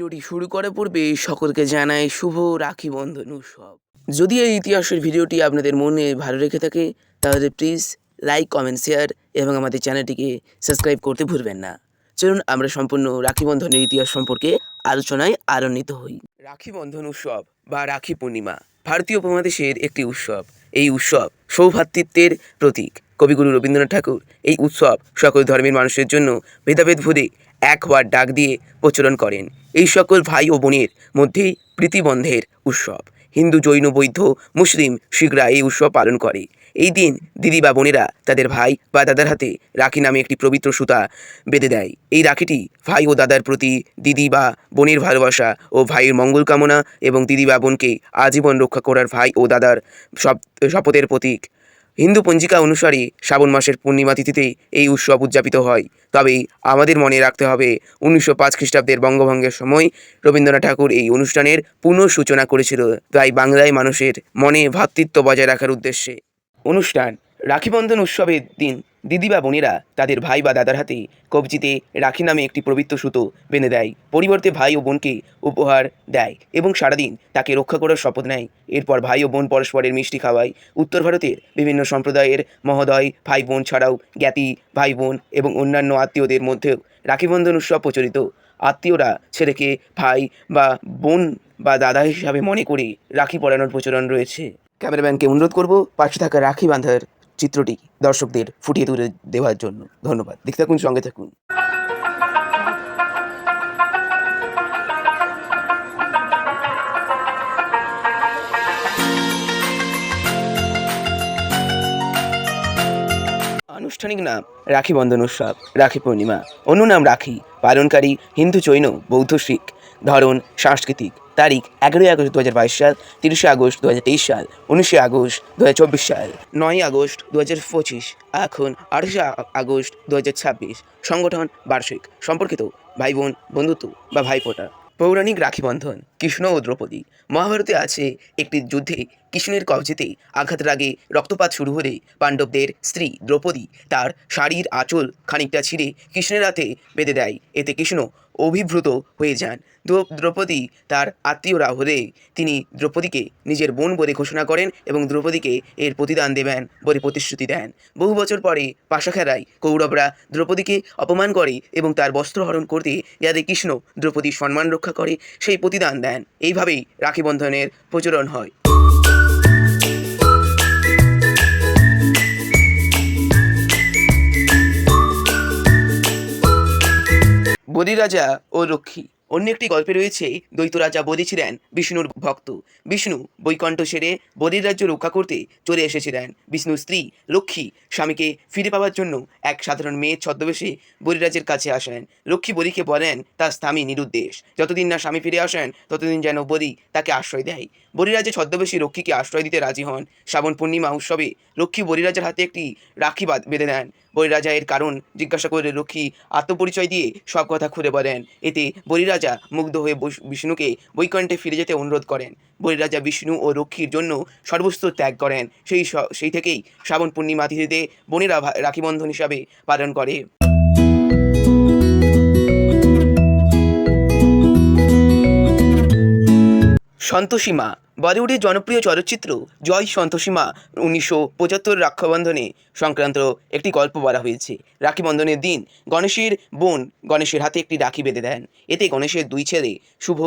ভিডিওটি শুরু করার পূর্বে সকলকে জানাই শুভ রাখি বন্ধন উৎসব। যদি এই ইতিহাসের ভিডিওটি আপনাদের মনে ভালো রেখে থাকে তাহলে প্লিজ লাইক, কমেন্ট, শেয়ার এবং আমাদের চ্যানেলটিকে সাবস্ক্রাইব করতে ভুলবেন না। চলুন আমরা সম্পূর্ণ রাখি বন্ধনের ইতিহাস সম্পর্কে আলোচনায় আনন্দিত হই। রাখি বন্ধন উৎসব বা রাখি পূর্ণিমা ভারতীয় উপমহাদেশের একটি উৎসব। এই উৎসব সৌভ্রাতৃত্বের প্রতীক। কবিগুরু রবীন্দ্রনাথ ঠাকুর এই উৎসব সকল ধর্মের মানুষের জন্য ভেদাভেদ ভুলে এক হওয়ার ডাক দিয়ে প্রচলন করেন। এই সকল ভাই ও বোনের মধ্যেই প্রীতিবন্ধের উৎসব। হিন্দু, জৈন, বৌদ্ধ, মুসলিম, শিখরা এই উৎসব পালন করে। এই দিন দিদি বা বোনেরা তাদের ভাই বা দাদার হাতে রাখি নামে একটি পবিত্র সুতা বেঁধে দেয়। এই রাখিটি ভাই ও দাদার প্রতি দিদি বা বোনের ভালোবাসা ও ভাইয়ের মঙ্গল কামনা এবং দিদি বা বোনকে আজীবন রক্ষা করার ভাই ও দাদার শপথের প্রতীক। হিন্দু পঞ্জিকা অনুসারে শ্রাবণ মাসের পূর্ণিমা তিথিতে এই উৎসব উদযাপিত হয়। তবে আমাদের মনে রাখতে হবে 1905 খ্রিস্টাব্দের বঙ্গভঙ্গের সময় রবীন্দ্রনাথ ঠাকুর এই অনুষ্ঠানের পুনঃসূচনা করেছিল, তাই বাংলায় মানুষের মনে ভ্রাতৃত্ব বজায় রাখার উদ্দেশ্যে। অনুষ্ঠান। রাখিবন্ধন উৎসবের দিন দিদি বা বোনেরা তাদের ভাই বা দাদার হাতে কবজিতে রাখি নামে একটি পবিত্র সুতো বেঁধে দেয়। পরিবর্তে ভাই ও বোনকে উপহার দেয় এবং সারাদিন তাকে রক্ষা করার শপথ নেয়। এরপর ভাই ও বোন পরস্পরের মিষ্টি খাওয়ায়। উত্তর ভারতের বিভিন্ন সম্প্রদায়ের মহোদয় ভাই বোন ছাড়াও জ্ঞাতি ভাই বোন এবং অন্যান্য আত্মীয়দের মধ্যেও রাখিবন্ধন উৎসব প্রচলিত। আত্মীয়রা ছেলেকে ভাই বা বোন বা দাদা হিসাবে মনে করে রাখি পরানোর প্রচলন রয়েছে। ক্যামেরাম্যানকে অনুরোধ করব পাশে থাকা রাখি বাঁধার চিত্রটি দর্শকদের ফুটিয়ে তুলে দেওয়ার জন্য। ধন্যবাদ। দেখতে থাকুন, সঙ্গে থাকুন। আনুষ্ঠানিক নাম রাখি বন্ধন উৎসব, রাখি পূর্ণিমা। অন্য নাম রাখি। পালনকারী হিন্দু, জৈন, বৌদ্ধ, শিখ। ধরন সাংস্কৃতিক। তারিখ 11ই আগস্ট 2022 সাল, 30শে আগস্ট 2023 সাল, 19শে আগস্ট 2024 সাল, 9ই আগস্ট 2025, এখন 28শে আগস্ট 2026। সংগঠন বার্ষিক। সম্পর্কিত ভাই বোন, বন্ধুত্ব বা ভাইফোঁটা। পৌরাণিক রাখি বন্ধন। কৃষ্ণ ও দ্রৌপদী। মহাভারতে আছে একটি যুদ্ধে কৃষ্ণের কবজিতে আঘাতের আগে রক্তপাত শুরু হলে পাণ্ডবদের স্ত্রী দ্রৌপদী তার শাড়ির আঁচল খানিকটা ছিঁড়ে কৃষ্ণের হাতে বেঁধে দেয়। এতে কৃষ্ণ অভিভূত হয়ে যান। দ্রৌপদী তার আত্মীয়রা হলে তিনি দ্রৌপদীকে নিজের বোন বলে ঘোষণা করেন এবং দ্রৌপদীকে এর প্রতিদান দেবেন বলে প্রতিশ্রুতি দেন। বহু বছর পরে পাশাখেলায় কৌরবরা দ্রৌপদীকে অপমান করে এবং তার বস্ত্রহরণ করতে যাতে কৃষ্ণ দ্রৌপদীর সম্মান রক্ষা করে সেই প্রতিদান দেন। এইভাবেই রাখি বন্ধনের প্রচলন হয়। বলি রাজা ও লক্ষ্মী। অন্য একটি গল্পে রয়েছে দ্বৈত রাজা বলি ছিলেন বিষ্ণুর ভক্ত। বিষ্ণু বৈকুণ্ঠ সেরে বলির রাজ্য রক্ষা করতে চলে এসেছিলেন। বিষ্ণুর স্ত্রী লক্ষ্মী স্বামীকে ফিরে পাওয়ার জন্য এক সাধারণ মেয়ের ছদ্মবেশে বলিরাজের কাছে আসেন। লক্ষ্মী বলিকে বলেন তার স্বামী নিরুদ্দেশ, যতদিন না স্বামী ফিরে আসেন ততদিন যেন বলি তাকে আশ্রয় দেয়। বলিরাজের ছদ্মবেশী লক্ষ্মীকে আশ্রয় দিতে রাজি হন। শ্রাবণ পূর্ণিমা উৎসবে লক্ষ্মী বলিরাজের হাতে একটি রাখি বেঁধে দেন। বলিরাজা এর কারণ জিজ্ঞাসা করলে লক্ষ্মী আত্মপরিচয় দিয়ে সব কথা খুলে বলেন। এতে বলিরাজা মুগ্ধ হয়ে বিষ্ণুকে বৈকুণ্ঠে ফিরে যেতে অনুরোধ করেন। বলিরাজা বিষ্ণু ও লক্ষ্মীর জন্য সর্বস্ব ত্যাগ করেন। সেই থেকেই শ্রাবণ পূর্ণিমা তিথিতে বোনেরা রাখি বন্ধন হিসাবে পালন করে। সন্তোষী মা। বলিউডের জনপ্রিয় চলচ্চিত্র জয় সন্তোষী মা 1975 রাক্ষাবন্ধনে সংক্রান্ত একটি গল্প বলা হয়েছে। রাখি বন্ধনের দিন গণেশের বোন গণেশের হাতে একটি রাখি বেঁধে দেন। এতে গণেশের দুই ছেলে শুভ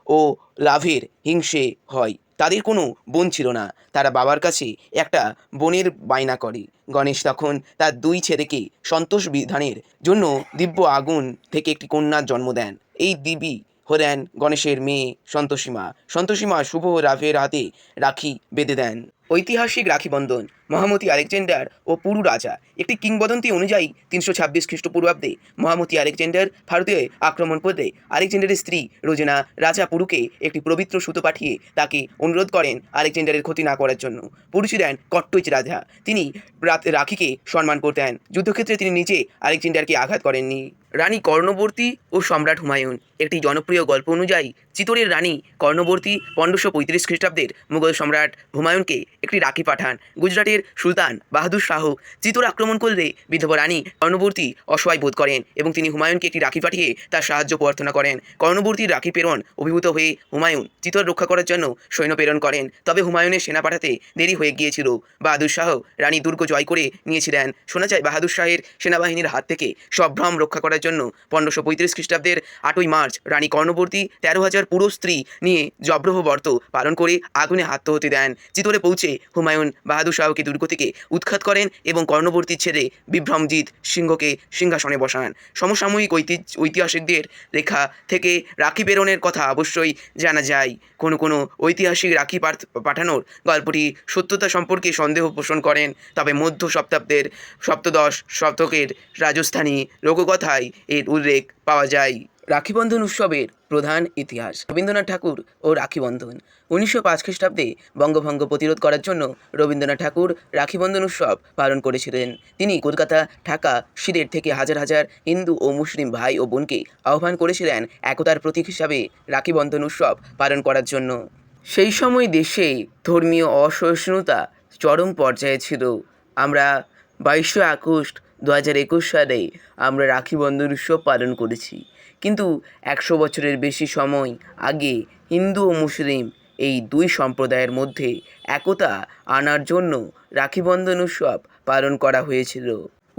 ও লাভের হিংসে হয়। তাদের কোনো বোন ছিল না। তারা বাবার কাছে একটা বোনের বায়না করে। গণেশ তখন তার দুই ছেলেকে সন্তোষ বিধানের জন্য দিব্য আগুন থেকে একটি কন্যার জন্ম দেন। এই দেবী হলেন গণেশের মেয়ে সন্তোষী মা। সন্তোষী মা শুভ ও লাভের হাতে রাখি বেঁধে দেন। ঐতিহাসিক রাখি বন্ধন। মহামতি আলেকজান্ডার ও পুরু রাজা। একটি কিংবদন্তি অনুযায়ী 326 খ্রিস্টপূর্বাব্দে মহামতি আলেকজান্ডার ভারতে আক্রমণ করলে আলেকজান্ডারের স্ত্রী রোজেনা রাজা পুরুকে একটি পবিত্র সুতো পাঠিয়ে তাকে অনুরোধ করেন আলেকজান্ডারের ক্ষতি না করার জন্য। পুরু ছিলেন কট্টৈচ রাজা। তিনি রাখিকে সম্মান করতেন। যুদ্ধক্ষেত্রে তিনি নিজে আলেকজান্ডারকে আঘাত করেননি। রানী কর্ণবর্তী ও সম্রাট হুমায়ুন। একটি জনপ্রিয় গল্প অনুযায়ী চিতোরের রানী কর্ণবর্তী 1535 খ্রিস্টাব্দের মুঘল সম্রাট হুমায়ুনকে একটি রাখি পাঠান। গুজরাটের সুলতান বাহাদুর শাহ চিতোর আক্রমণ করলে বিধবা রানী কর্ণবর্তী অসহায় বোধ করেন এবং তিনি হুমায়ুনকে একটি রাখি পাঠিয়ে তার সাহায্য প্রার্থনা করেন। কর্ণবর্তীর রাখি প্রেরণ অভিভূত হয়ে হুমায়ুন চিতোর রক্ষা করার জন্য সৈন্য প্রেরণ করেন। তবে হুমায়ুনের সেনা পাঠাতে দেরি হয়ে গিয়েছিল। বাহাদুর শাহ রানী দুর্গ জয় করে নিয়েছিলেন। শোনা যায় বাহাদুর শাহের সেনাবাহিনীর হাত থেকে সভ্রম রক্ষা করার জন্য 1535 খ্রিস্টাব্দের 8ই মার্চ রানী কর্ণবর্তী 13,000 পুরো স্ত্রী নিয়ে জব্রহ ব্রত পালন করে আগুনে আত্মাহুতি দেন। চিতোরে পৌঁছে হুমায়ুন বাহাদুর শাহকে দুর্গ থেকে উৎখাত করেন এবং কর্ণবর্তীর ছেলে বিভ্রমজিৎ সিংহকে সিংহাসনে বসান। সমসাময়িক ঐতিহাসিকদের রেখা থেকে রাখি প্রেরণের কথা অবশ্যই জানা যায়। কোনো ঐতিহাসিক রাখি পাঠানোর গল্পটি সত্যতা সম্পর্কে সন্দেহ পোষণ করেন, তবে মধ্য সপ্তদশ শতকের রাজস্থানী লোককথায় এর উল্লেখ পাওয়া যায়। রাখিবন্ধন উৎসবের প্রধান ইতিহাস। রবীন্দ্রনাথ ঠাকুর ও রাখিবন্ধন। 1905 খ্রিস্টাব্দে বঙ্গভঙ্গ প্রতিরোধ করার জন্য রবীন্দ্রনাথ ঠাকুর রাখিবন্ধন উৎসব পালন করেছিলেন। তিনি কলকাতা, ঢাকা, সিলেট থেকে হাজার হাজার হিন্দু ও মুসলিম ভাই ও বোনকে আহ্বান করেছিলেন একতার প্রতীক হিসাবে রাখিবন্ধন উৎসব পালন করার জন্য। সেই সময় দেশে ধর্মীয় অসহিষ্ণুতা চরম পর্যায়ে ছিল। আমরা 22শে আগস্ট 2021 সালে আমরা রাখিবন্ধন উৎসব পালন করেছি, কিন্তু 100 বছরের বেশি সময় আগে হিন্দু ও মুসলিম এই দুই সম্প্রদায়ের মধ্যে একতা আনার জন্য রাখিবন্ধন উৎসব পালন করা হয়েছিল।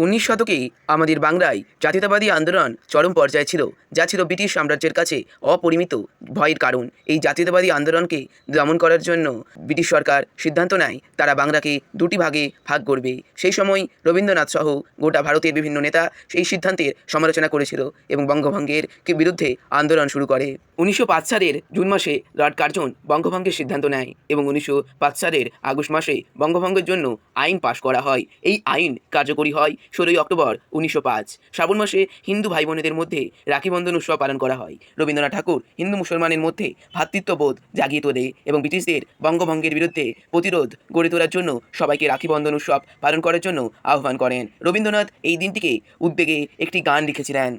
19 শতকে আমাদের বাংলায় জাতীয়তাবাদী আন্দোলন চরম পর্যায়ে ছিল, যা ছিল ব্রিটিশ সাম্রাজ্যের কাছে অপরিমিত ভয়ের কারণ। এই জাতীয়তাবাদী আন্দোলনকে দমন করার জন্য ব্রিটিশ সরকার সিদ্ধান্ত নেয় তারা বাংলাকে দুটি ভাগে ভাগ করবে। সেই সময় রবীন্দ্রনাথ সহ গোটা ভারতের বিভিন্ন নেতা সেই সিদ্ধান্তের সমালোচনা করেছিল এবং বঙ্গভঙ্গের বিরুদ্ধে আন্দোলন শুরু করে। 1905 সালের জুন মাসে লর্ড কার্জন বঙ্গভঙ্গের সিদ্ধান্ত নেয় এবং 1905 সালের আগস্ট মাসে বঙ্গভঙ্গের জন্য আইন পাশ করা হয়। এই আইন কার্যকরী হয় 16ই অক্টোবর 1905। শ্রাবণ মাসে হিন্দু ভাই বোনেদের মধ্যে রাখিবন্ধন উৎসব পালন করা হয়। রবীন্দ্রনাথ ঠাকুর হিন্দু মুসলমানের মধ্যে ভ্রাতৃত্ববোধ জাগিয়ে তোলে এবং ব্রিটিশদের বঙ্গভঙ্গের বিরুদ্ধে প্রতিরোধ গড়ে তোলার জন্য সবাইকে রাখিবন্ধন উৎসব পালন করার জন্য আহ্বান করেন। রবীন্দ্রনাথ এই দিনটিকে উদ্বেগে একটি গান লিখেছিলেন।